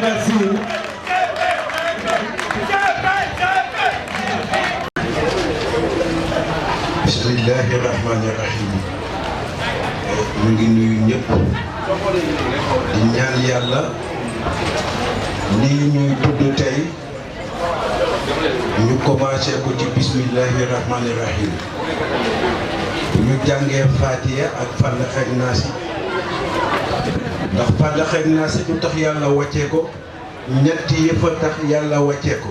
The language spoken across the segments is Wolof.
merci. Bismillahi rahmani rahim. Ñu ngi nuyu ñëpp di ñaan yàlla lii ñuy tudd tey ñu commencé ko ci bismillahi rahmani rahim. ñu jàngee Fatiha ak Falaq ak Naas ndax Falaq ak Naas du tax yàlla wàccee ko ñetti yëf a tax yàlla wàccee ko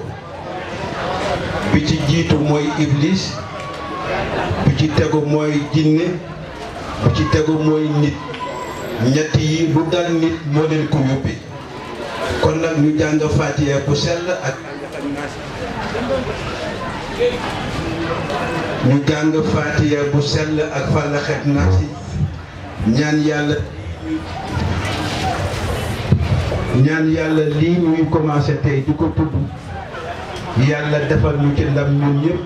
bi ci jiitu mooy Iblis. bi ci tegu mooy jinne bi ci tegu mooy nit ñett yi lu dal nit moo leen ko yóbbi kon nag ñu jàng Fatiha bu sell ak ñu jàng Fatiha bu sell ak Falaq ak Naas ñaan yàlla lii ñuy commencé tey di ko tudd yàlla defal ñu ci ndam ñun ñëpp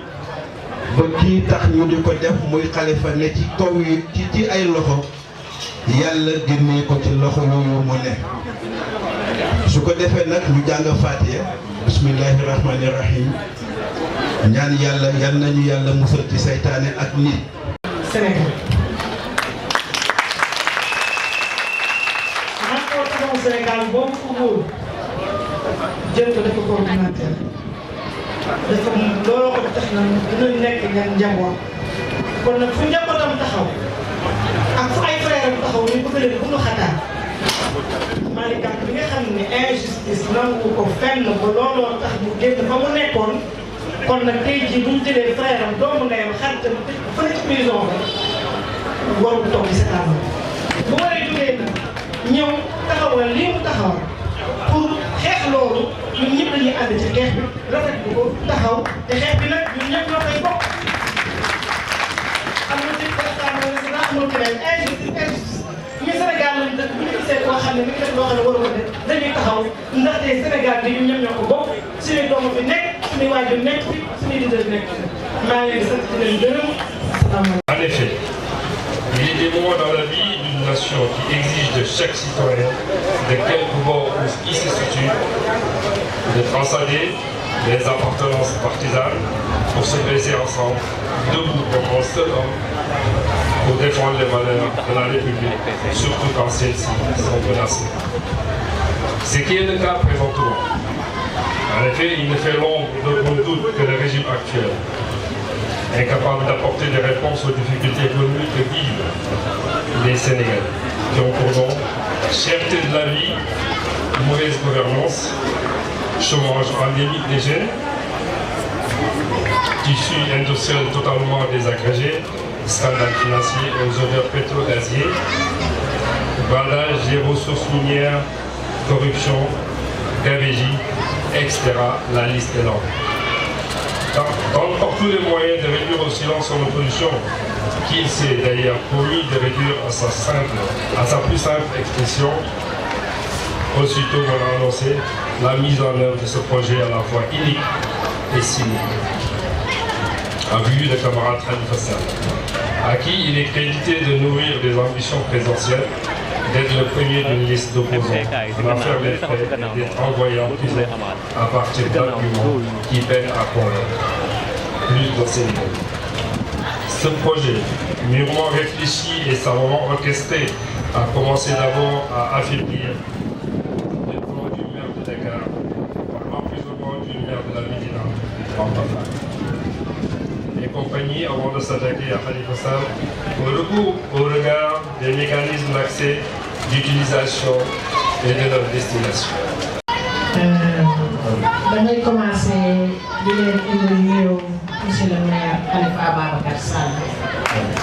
ba kii tax ñu di ko def muy xalifa ne ci kaw yi ci ay loxo yàlla génnee ko ci loxo yooyu mu ne su ko defee nag ñu jàng Fatiha bismillahi rahmani rahim ñaan yàlla yal nañu yàlla musal ci saytaane ak nit. Sénégal man koo taxaw Sénégal boobu ko wóor jël ko dafa coordinateur dafa looloo ko tax na dina nekk ñan njaboot kon nag fu njabootam taxaw ak fu ay frère taxaw ñu bëgg leen bu ñu xataa Malick Gakou bi nga xam ne injustice nangu ko fenn ba looloo tax mu génn fa mu nekkoon kon nag tey jii bu ñu jëlee frère am doomu ndeyam xaritam tëj ko fële ci prison ba warul toog di seetaan bu waree jógee nag ñëw taxawal lii mu taxawal pour xeex loolu ñun ñëpp dañuy ànd ci xeex bi rafetlu ko taxaw te xeex bi nag ñun ñëpp ñoo koy bokk am na ci waxtaan wala si naa amul keneen injustice ñu Sénégal lañ dëkk bu ñu gisee koo xam ne mi ngi def loo xam ne waru ko def dañuy taxaw ndaxte Sénégal bi ñun ñëpp ñoo ko bokk suñuy doomu fi nekk suñuy waajur nekk fi suñuy leader nekk fi maa ngi leen di sant di leen gërëm. En effet, il y a des moments dans la vie d'une nation qui exige de chaque citoyen, de quelque bord où il se situe, de transcender les appartenances partisanes pour se baisser ensemble, debout comme un seul homme, pour défendre les valeurs de la République, surtout quand celles-ci sont menacées. Ce qui est le cas présentement. En effet, il ne fait l'ombre d'aucun doute que le régime actuel, incapable d'apporter des réponses aux difficultés économiques que vivent les Sénégalais, qui ont pour nom cherté de la vie, mauvaise gouvernance, chômage endémique des jeunes, tissu industriel totalement désagrégé, scandale financier aux odeurs pétro-gaziers, bandage des ressources minières, corruption, gabegie, etc. La liste est longue. Tente par tous les moyens de réduire au silence son opposition, qu'il s'est d'ailleurs promis de réduire à sa plus simple expression. Aussitôt on a annoncé la mise en œuvre de ce projet à la fois unique et cynique, en vue de camarade Khalifa Sall, à qui il est crédité de nourrir des ambitions présidentielles, d'être le premier d'une liste d'opposants, d'en faire les faits et d'être envoyé en prison à partir d'arguments qui peinent à convaincre plus de Sénégal. Ce projet, mûrement réfléchi et savamment orchestré, a commencé d'abord à affaiblir le plan du maire de Dakar par l'emprisonnement du maire de la Médina, Bamba et compagnie avant de s'attaquer à Khalifa Sall au regard des mécanismes d'accès, d'utilisation et de leur destination. damay commencer di leen indi nuyu monsieur le maire Khalifa Ababacar Sall.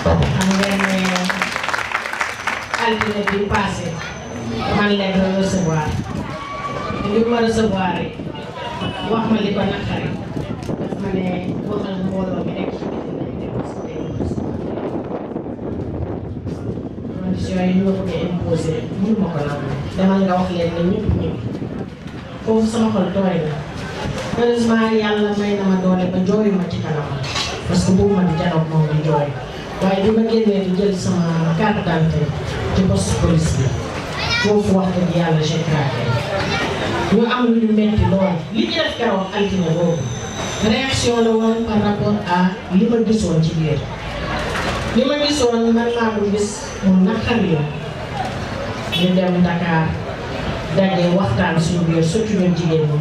xam ngeen ne altine bi passé man leen recevoir li ma recevoir wax ma li ko naqari daf ma ne waxal mbooloo mi rek conditions yi ñu ma bëgg a imposé mënu ma ko nangu demal nga wax leen ne ñëpp ñëpp foofu sama xol tooy na heureusement yàlla may na ma doole ba jooyu ma ci kanam parce que boobu ma di janoog moom di jooy waaye bi ma génnee di jël sama carte d'identité ci poste police bi foofu wax dëgg yàlla j'ai craqué ñu am lu ñu metti lool li ñu def keroog altine boobu réaction la woon par rapport à li ma gisoon ci biir li ma gisoon man maa ko gis mu naqari la ñu dem Dakar daje waxtaan suñu biir surtout ñun jigéen ñi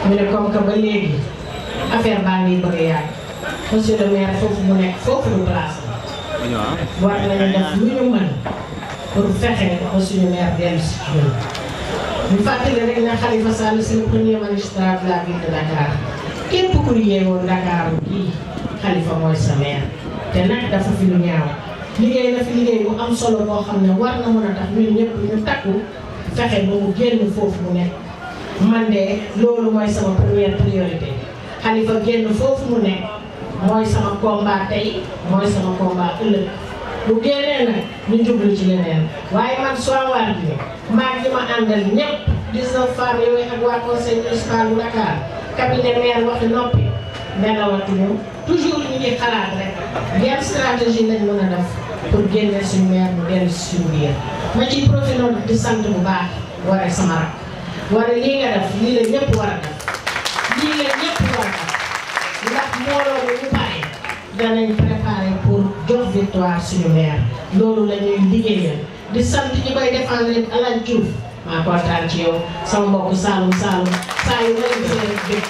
ñu ne comme que ba léegi affaire baa ngi bëgg a yàgg monsieur le maire foofu mu nekk foofu lu place war nañu def lu ñu mën pour fexe ba suñu maire dellu si ñun. ñu fàttali rek ne Khalifa Sall c'est le premier magistrat de la ville de Dakar képp ku yeewoo Dakar gii Khalifa mooy sa maire te nag dafa fi lu ñaaw liggéey na fi liggéey bu am solo boo xam ne war na mën a tax ñun ñëpp ñu takku fexe ba mu génn foofu mu nekk. man de loolu mooy sama première priorité Khalifa génn foofu mu nekk mooy sama combat tey mooy sama combat ëllëg bu génnee nag ñu jublu ci leneen waaye man soo waar bi maa ngi ma àndal ñëpp 19 femmes yooyu ak waa conseil municipal bu Dakar cabinet maire waxi noppi nelawatuñu toujours ñu ngi xalaat rek yan stratégie lañ mën a def pour génne suñu maire mu dellu si suñu biir ma ciy profité di sant bu baax waree sama rak wala lii nga def lii la ñëpp war a def lii la ñëpp war a def ndax mbooloo bi bu pare danañ préparer pour jox victoire suñu maire loolu la ñuy liggéeyal di sant ñi koy défendre Alane Diouf maa kontaan ci yow sama mbokk Saloum saa yu ma leen gisee rek dégg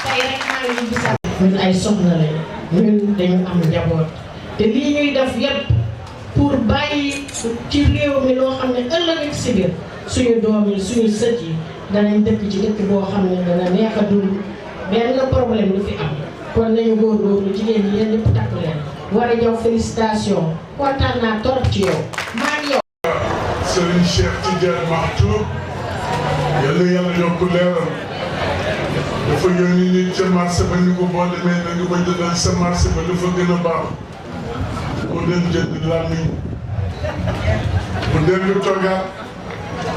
tey rek maa ngi gisal ñun ay soxna lañu ñun dañu am njaboot te lii ñuy def yépp pour bàyyi ci réew mi loo xam ne ëllëg si biir suñu doom yi suñu sët yi danañ dëkk ci dëkk boo xam ne dana neex a dund benn problème du fi am kon nañu góorgóorlu jigéen ñi yéen ñëpp takku leen war a ñëw félicitation kontaan naa torop ci yow maa ngi yow. Serigne Cheikh Tidiane Mahtou yàlla yàlla yokk leeram dafa yónni nit ca marché ba ñu ko boo demee na nga ma jëndal sa marché ba dafa gën a baax mu dem jënd làmmiñ mu dellu toogaat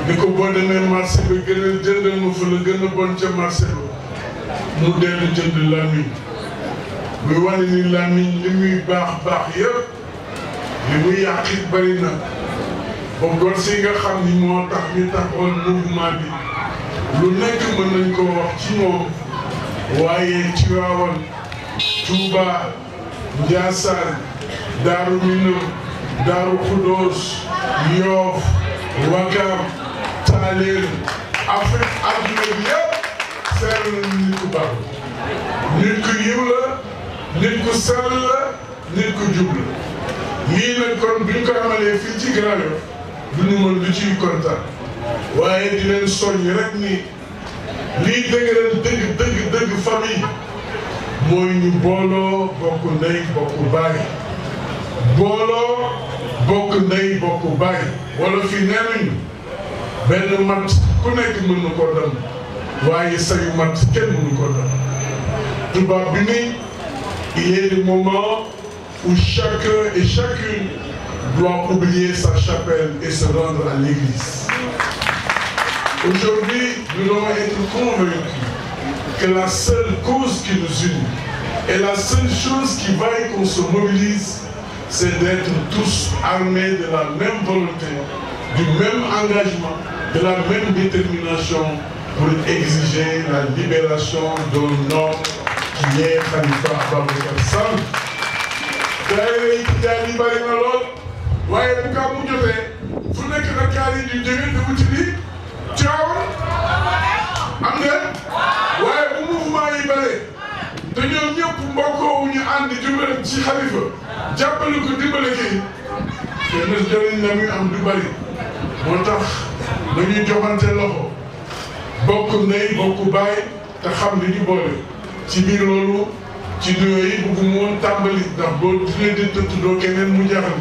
ni ko boo demee marché ba gën a jëndal ma fa la gën a bon ca marché ba mu dellu jënd làmmiñ muy wane ni làmmiñ li muy baax baax yëpp li muy yàq it bari na ba gor si nga xam ni moo tax ñu taxoon mouvement bi lu nekk mën nañ ko wax ci moom waaye Tivaouane Touba Ndiassane Daaru Minam Daaru Khoudoss Yoff Ouakam Taaleen Afrique adduna bi yëpp seetlu nañu nit ku baax nit ku yiw la nit ku sell la nit ku jub la lii nag kon bi ñu ko amalee fii ci Grand Yoff du ñu mën lu ciy kontaan waaye di leen soññ rek ni lii dëgëral dëgg famille mooy ñu booloo bokk ndey bokk baay booloo bokk ndey bokk baay wala fii nee nañu benn mat ku nekk mën na koo dam waaye sayu mat kenn mënu koo dam tubaab bi ni il est le moment où chacun et chacune doit oublier sa chapelle et se rendre à l'église. Aujourd'hui, nous devons être convaincus que la seule cause qui nous unit et la seule chose qui vaille qu'on se mobilise, c'est d'être tous armés de la même volonté, du même engagement, de la même détermination pour exiger la libération d'un homme qui est Khalifa Ababacar Sall. daayira yi Tijaan yi bari na lool waaye bu ka mu jotee fu nekk nag kaar yi di jóge di wuti di Tivaouane am ngeen waaye bu mouvement yi bare te ñoom ñëpp mbokkoo wu ñu ànd jubale ci Khalifa jàppale ko dimbale kii kenn jëriñ na muy am du bari moo tax dañuy joxante loxo bokk ndey bokk baay te xam li ñu boole ci biir loolu ci nuyoo yi bëgg mu woon tàmbali ndax boo dina di tuddoo keneen mu jaxal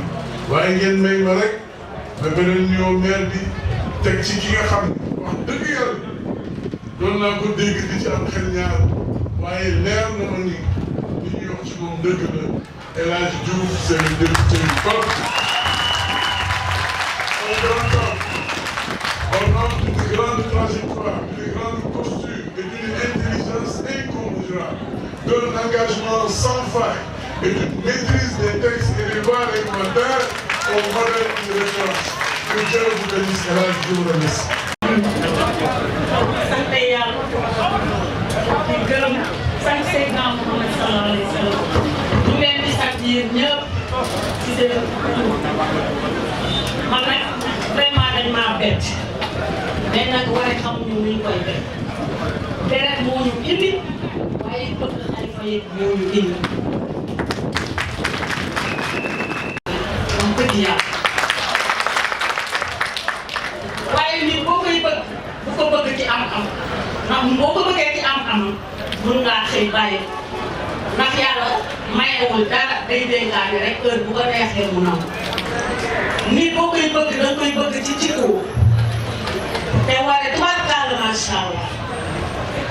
waaye ngeen may ma rek ba beneen nuyoo maire bi teg ci ki nga xam ne wax dëgg yàlla doon naa ko dégg di ci am xel ñaar waaye leer na ma ni li ñuy wax ci moom dëgg la El Hadj Diouf c'est le député du peuple. Au nom d'une grande trajectoire, d'une grande posture et d'une intelligence incommensurable, d'un engagement sans faille et d'une maîtrise des textes et des lois réglementaires au modèle de référence. Que Dieu vous bénisse. Et là, je vous remercie. man nag vraiment dañ maa bett mais nag war a xamuñu ni ñu koy def deret moo ñu indi waaye bëgg Xalifa yi moo ñu indi wax dëgg yàlla waaye nit boo koy bëgg bu ko bëgg ci am-am ndax boo ko bëggee ci am-am mën ngaa xëy bàyyi ndax yàlla mayewul dara day dénkaane rek heure bu ko neexee mu nangu nit boo koy bëgg da nga koy bëgg ci jikko te waaye tubaarkàlla macha allah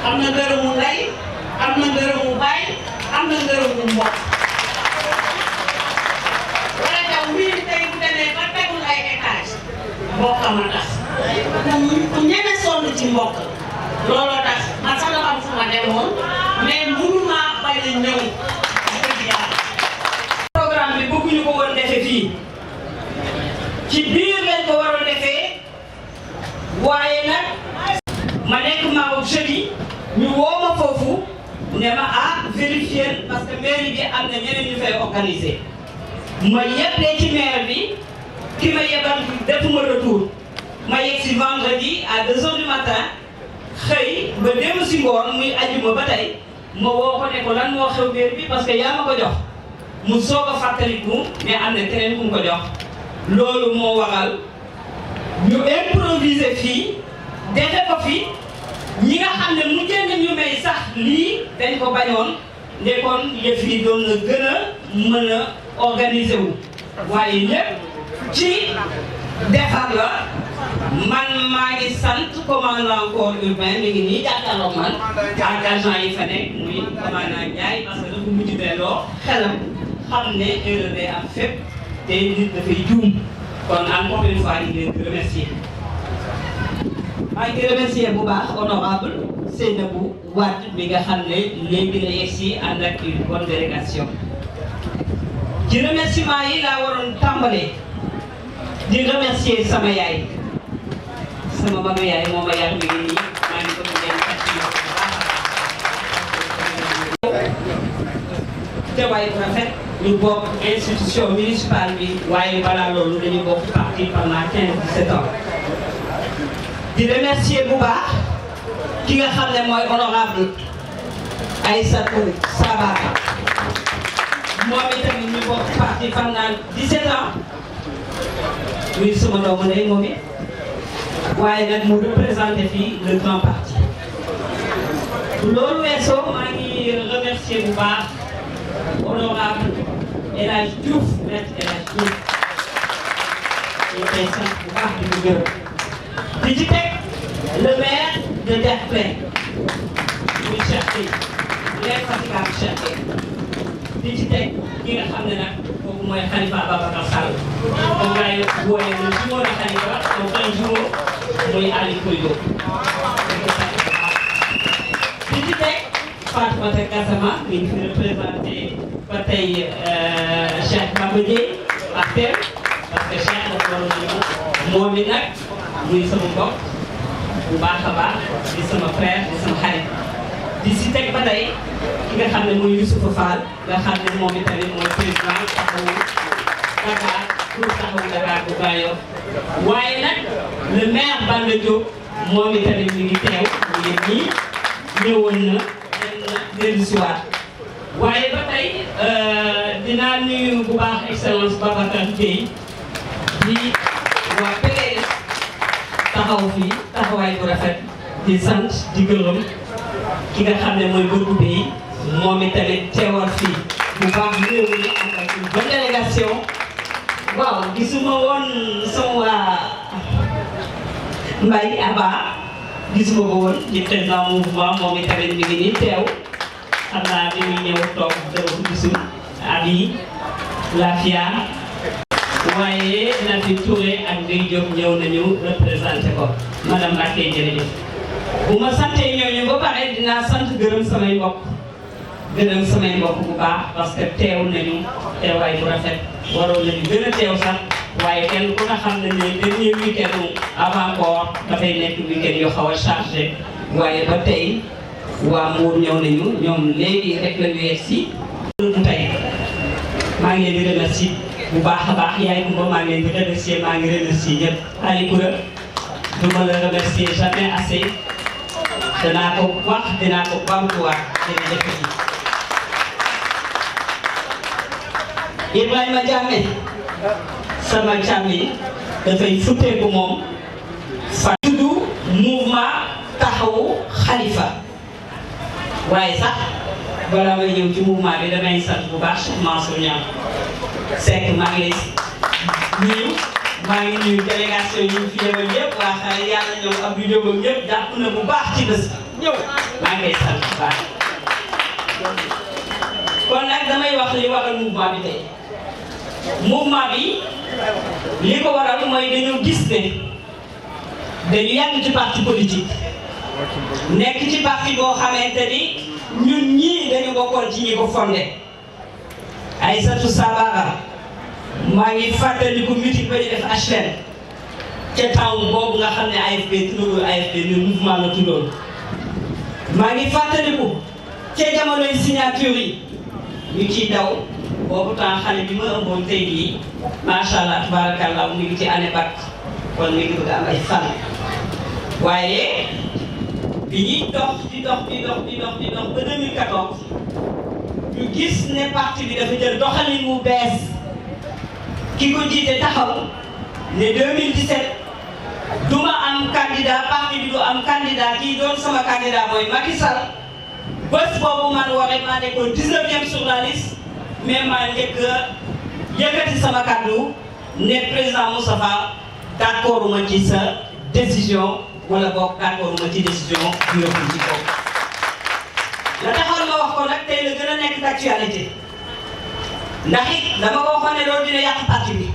am na ngërëmu ndey am na ngërëmu baay am na ngërëmu mbokk wala taw wii tey bu demee ba tegul ay étage mbokkam a tax ku ñeme sonn ci mbokk looloo tax man sax dafa am fu ma demoon mais mënuma bañ a ñëw dëgg yàlla programme bi bëgguñu ko woon defe fii ci biir lañ ko waroon defee waaye nag ma nekk maaw jeudi ñu woo ma foofu ne ma vérifier parce que mairie bi am na ñeneen ñu fay organiser ma yeble ci maire bi ki ma yebal defuma retour ma yegg si vendredi à 2 heures du matin xëy ba dem si ngoon muy ajuma ba tey ma woo ko ne ko lan moo xew mairie bi parce que yaa ma ko jox mu soog a fàttaliku mais am na keneen ku mu ko jox loolu moo waral ñu improviser fii defe ko fi ñi nga xam ne mu jënd ñu may sax lii dañ ko bañoon ne kon yëf yi doon na gën a mën a organiser wu waaye lépp ci defar la man maa ngi sant commandant corps urbain mi ngi nii jàkkaarloog man ak agent yi fa nekk muy commandant Ndiaye parce que dafa mujj delloo xelam xam ne erreur day am fépp te nit dafay juum kon encore une fois ñu ngi leen di remercier. maa ngi remercier bu baax honorable Seynabou Wade mi nga xam ne léegi la yegsi ànd ak une bonne délégation. ci remerciement yi laa waroon tàmbalee di remercier sama yaay sama magu yaay moo ma yar mi ngi nii maa ngi bëgg ngeen fàttali bu baax teewaay bu rafet ñu bokk institution municipale bi waaye balaa loolu dañu bokk parti pendant 15-17 ans. di remercier bu baax ki nga xam ne mooy honorable Aïssatou Sabaka moom itamit ñu bokk parti pendant 17 ans muy sama doomu ndey moom it waaye nag mu représenté fii le grand parti. loolu weesoo maa ngi remercier bu baax honorable El Hadj Diouf maître El Hadj Diouf ñu koy sant bu baax di ko gërëm. di ci teg le maire de Derklé muy Cheikh Gueye l'infatigable Cheikh Gueye di ci teg ki nga xam ne nag kooku mooy Khalifa Ababacar Sall moom laay wooye le jumeau de Khalifa donc un jumeau muy Ali Koydo di ci teg Fatoumata Gassama mi ngi fi représenté ba tey Cheikh Bamba Dièye ak teew parce que Cheikh dafa waroon ñëw moom mi nag muy sama mbokk bu baax a baax di sama frère di sama xarit di si teg ba tey ki nga xam ne mooy Youssoupha Fall nga xam ne moom itamit mooy président taxawu Dakar pour taxawu Dakar bu Bayof waaye nag le maire Balla Diop moom itamit mi ngi teew mu ngi nii ñëwoon na dellu si waat waaye ba tey dinaa nuyu bu baax excellence Babacar Gueye di waa PDS taxaw fii taxawaay bu rafet di sant di gërëm ki nga xam ne mooy bëggu bi moom itamit teewal fii bu baax réew mi ak une bonne délégation waaw gisuma woon sama waa Mbaye Aba gisuma ko woon di président mouvement moom itamit mi ngi nii teew xam naa bi muy ñëw toog dara ko gisul Abi Lafia waaye Nafi Touré ak Ndeye Diop ñëw nañu représenté ko madame Mbacké jërëjëf bu ma santee ñooñu ba pare dinaa sant gërëm samay mbokk bu baax parce que teew nañu teewaay bu rafet waroon nañu gën a teew sax waaye kenn ku nga xam ne dernier week-end avant koor dafay nekk week-end yoo xaw a chargé waaye ba tey waa Mbour ñëw nañu ñoom léegi rek la ñu yegg si mu tey maa ngi leen di remercier bu baax a baax yaay Kumba maa ngi leen di remercier maa ngi remercier ñëpp Ali Koura du ma la remercier jamais assez danaa ko wax dinaa ko bamtuwaat jërëjëf Ibrahima Diame sama càmmi dafay futteeku moom fa tudd mouvement taxawu Khalifa waaye sax balaa may ñëw ci mouvement bi damay sant bu baax Cheikh Mansour Niang Seck maa ngi lay nuyu maa ngi nuyu délégation yi ñu fi yebal yëpp waa xale yàlla ñoom ab yu jógoog ñëpp jàpp na bu baax ci bés ñëw maa ngi lay sant bu baax kon nag damay wax li waral mouvement bi tey mouvement bi li ko waral mooy dañoo gis ne dañu yàgg ci parti politique nekk ci parti boo xamante ni ñun ñii dañu bokkoon ci ñi ko fondé Aïssatou Sabara maa ngi fàttaliku meeting ba ñu def HLM ca taw boobu nga xam ne AFP tuddul AFP mais mouvement la tuddoon maa ngi fàttaliku ca jamonoy signature yi ñu ciy daw boobu temps xale bi ma ëmboon tey jii macha allah tabarakallah mi ngi ci année bac kon mi ngi bëgg am ay fan waaye bi ñuy dox di dox ba 2014 ñu gis ne parti bi dafa jël doxalin mu bees ki ko jiite taxaw ne 2017 duma am candidat parti bi du am candidat kii doon sama candidat mooy Macky Sall bés boobu man waxee maa nekkoon 19e sur la liste mais maa njëkk a yëkkati sama kàddu ne président Moustapha d'accord ma ci sa décision wala boog d'accord ma ci décision bureau politique boobu la taxoon ma wax ko nag tey la gën a nekk d'actualité ndax it dama ko waxoon ne loolu dina yàq parti bi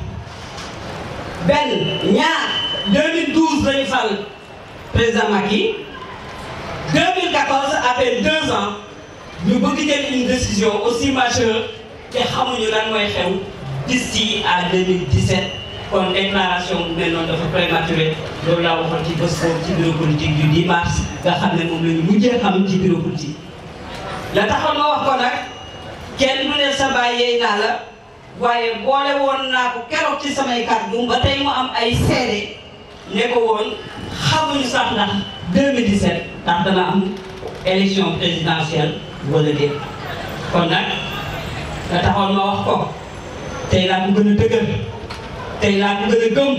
benn ñaar 2012 lañu fal président Macky 2014 après 2 ans ñu bëgg jël une décision aussi majeure te xamuñu lan mooy xew d'ici à 2017 kon déclaration bu mel noonu dafa prématuré loolu laa waxoon ci bés boobu ci bureau politique du 10 mars nga xam ne moom la ñu mujjee xam ci bureau politique la taxoon ma wax ko nag kenn du ne sa baay yeey naa la waaye boole woon naa ko keroog ci samay kàddu ba tey mu am ay seede ne ko woon xamuñu sax ndax 2017 ndax dana am élection présidentielle wala déet kon nag la taxoon ma wax ko tey laa ko gën a dëgër tey laa ko gën a gëm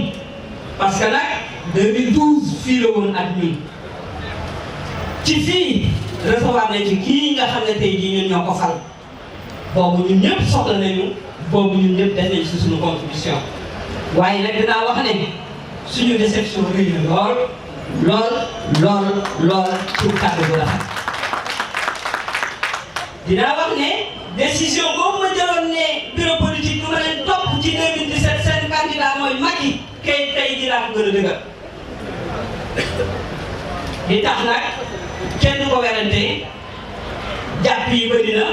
parce que nag 2012 fii la woon ak ñun ci fii recevoir nañ ci kii nga xam ne tey jii ñun ñoo ko fal boobu ñun ñëpp soxla nañu boobu ñun ñëpp def nañ si suñu contribution waaye nag dinaa wax ne suñu déception rëy na lool ci kàddu bu rafet dinaa wax ne décision boobu ma jëloon ne bureau politique du ma leen topp ci 2017 seen candidat mooy Macky kay tey ji laa ko gën a dëgër di tax nag kenn du ko werante jàpp yi bëri na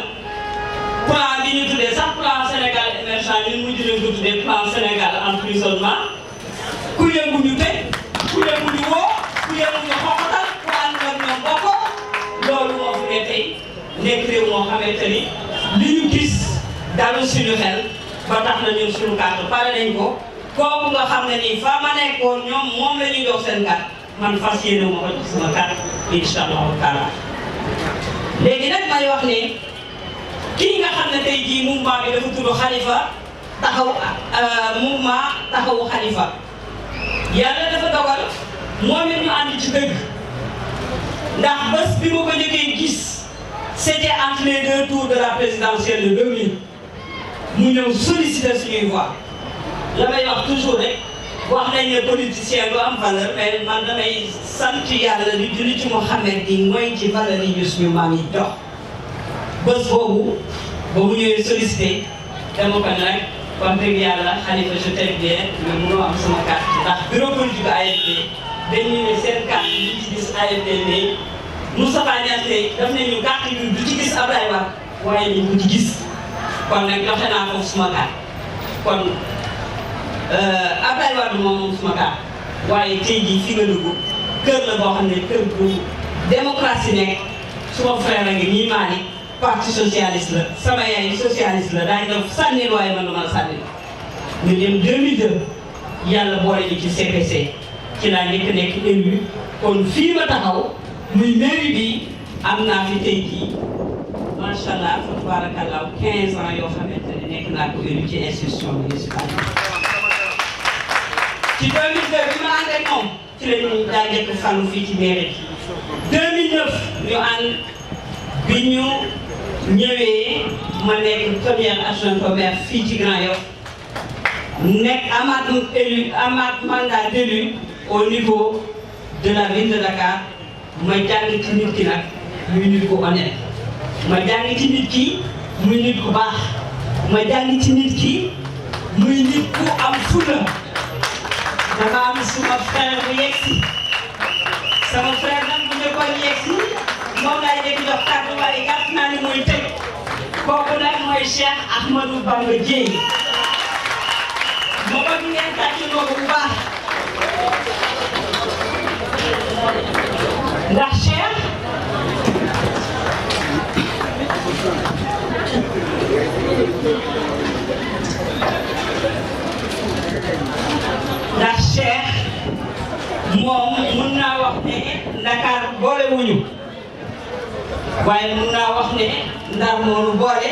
plan bi ñu tuddee sax plan Sénégal émergent ñun mujj nañ ko tuddee plan Sénégal emprisonnement ku yëngu ñu tëj ku yëngu ñu woo ku yëngu ñu xoxatal ku ànd ak ñoom bokk loolu moo fi ne tey nekk réew moo xamante ni li ñu gis dalu suñu xel ba tax na ñun suñu carte pare nañ ko kooku nga xam ne nii fa ma nekkoon ñoom moom la ñuy jox seen carte man fas yéene ma ko jox sama carte incha allahu taala léegi nag may wax ne kii nga xam ne tey jii mouvement bi dafa tudd Khalifa taxaw mouvement taxawu Khalifa yàlla dafa dogal moom it ñu ànd ci dëgg ndax bés bi ma ko njëkkee gis c'était entre les 2 tours de la présidentielle de 2000 mu ñëw solliciter suñuy voix la may wax toujours rek wax nañ ne politicien du am valeur mais man damay sant yàlla di julli ci Muhammad di mooy ci valeur yi ñu suñu maam yi jox bés boobu ba mu ñëwee sollicité dama ko ne rek wax dëgg yàlla Khalifa je t'aime bien mais mënoo am sama carte ndax bureau politique AFP dañu ne seen carte yi ci gis AFP ne Moustapha Niasse daf ne ñu carte yi du ci gis Abdoulaye Wade waaye ñu ko ci gis kon nag joxe naa foofu suma carte kon Abdoulaye Wade moom suma carte waaye tey jii fi nga dugg kër la boo xam ne kër bu démocratie nekk suma frère a ngi nii Malick parti socialiste la sama yaay socialiste la daañu def sànnil waaye man du ma la sànnil ñu dem 2002 yàlla boole ñu ci CPC ci laa nekk élu kon fii ma taxaw muy mairie bi am naa fi tey jii macha allah fa tabarakallah 15 ans yoo xamante ne nekk naa ko élu ci institution municipale ci 2002 bi ma ànd ak moom ci la ñu daa njëkk falu fii ci mairie bi 2009 ñu ànd bi ñu ñëwee ma nekk première adjointe au maire fii ci Grand Yoff nekk amaat mandat d'élu au niveau de la ville de Dakar ma jàng ci nit ki nag muy nit ku honnête ma jàng ci nit ki muy nit ku baax ma jàng ci nit ki muy nit ku am fulla dama am suma frère bu yegsi sama frère nag bu njëkkoon yegsi moom laay dégg jox kàddu waaye gàtt naa ni mooy tëj kooku nag mooy Cheikh Ahmadou Bamba Dièye ma bëgg ngeen tàcc ko bu baax ndax Cheikh moom mun naa wax ne Dakar boole wuñu waaye mun naa wax ne Ndar moonu boole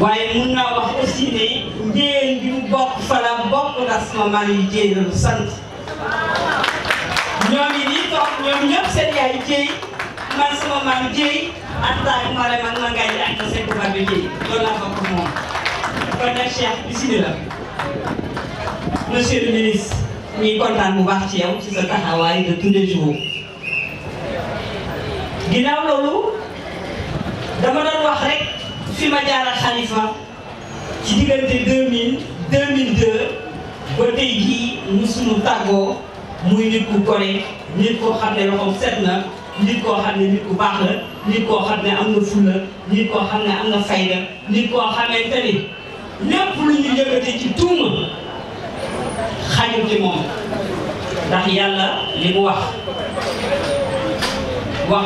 waaye mun naa wax aussi ne njéen bi mu bokk fala bokk ndax sama maam yi Dièye la sant ñoom yi nii toog ñoom ñëpp seen yaay Dièye man sama maam Dièye attaque ma rek man ma ngañ ak ma seen tubaab bi Dièye loolu laa bokk moom kon nag Cheikh bismillah monsieur le ministre ñuy kontaan bu baax ci yow ci sa taxawaay de tous les jours ginnaaw loolu dama doon wax rek fi ma jaar ak Khalifa ci diggante 2000 2002 ba tey jii musuñu tàggoo muy nit ku gore nit koo xam ne loxoom set na nit koo xam ne nit ku baax la nit koo xam ne am na fulla nit koo xam ne am na fayda nit koo xamante ni lépp lu ñu yëkkati ci tuuma xajul ci moom ndax yàlla li mu wax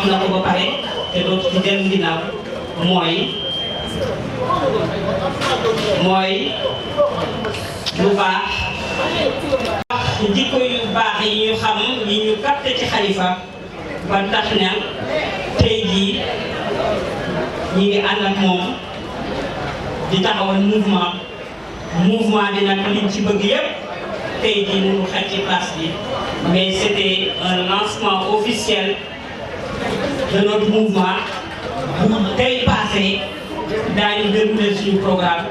na ko ba pare te dootu ci dellu ginnaaw mooy lu baax jikko yu baax yi ñu xam yi ñu capté ci Khalifa ba tax na tey jii ñi ngi ànd ak moom di taxawal mouvement bi nag liñ ci bëgg yépp tey jii mënu xaj ci place bi mais c'était un lancement officiel de notre mouvement bu tey passé daañu dérouler suñu programme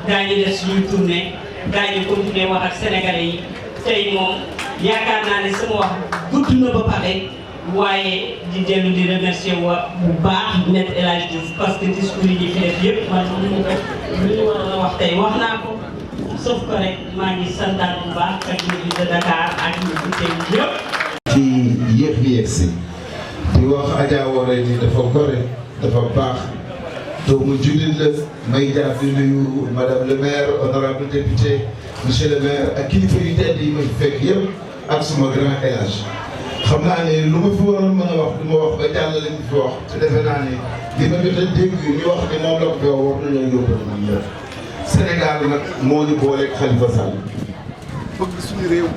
daañu def suñuy tournée daañu continuer wax ak sénégalais yi tey moom yaakaar naa ne sama wax gudd na ba pare waaye di dellu di remercier wa bu baax Maître El Hadji Diouf parce que discours yi ñu fi def yëpp man mënu ko lu ñu waroon a wax tey wax naa ko sauf que rek maa ngi santaan bu baax ak ñu de Dakar ak ñu fi tey yëpp. ci yéex bi yegsi di wax Adja Woré ni dafa gore dafa baax doomu jullit la may jaar di nuyu madame le maire honorable député monsieur le maire ak kilifa yu tedd yi may fekk yëpp ak suma grand El Hadji xam naa ne lu ma fi waroon mën a wax du ma wax ba jàllale ñu fi wax te defe naa ne li ma jot a dégg ñu wax ni moom la ko fi wax war nañoo yóbbal ñu ñëpp Sénégal nag moo ñu booleeg Khalifa Sall bëgg suñu réew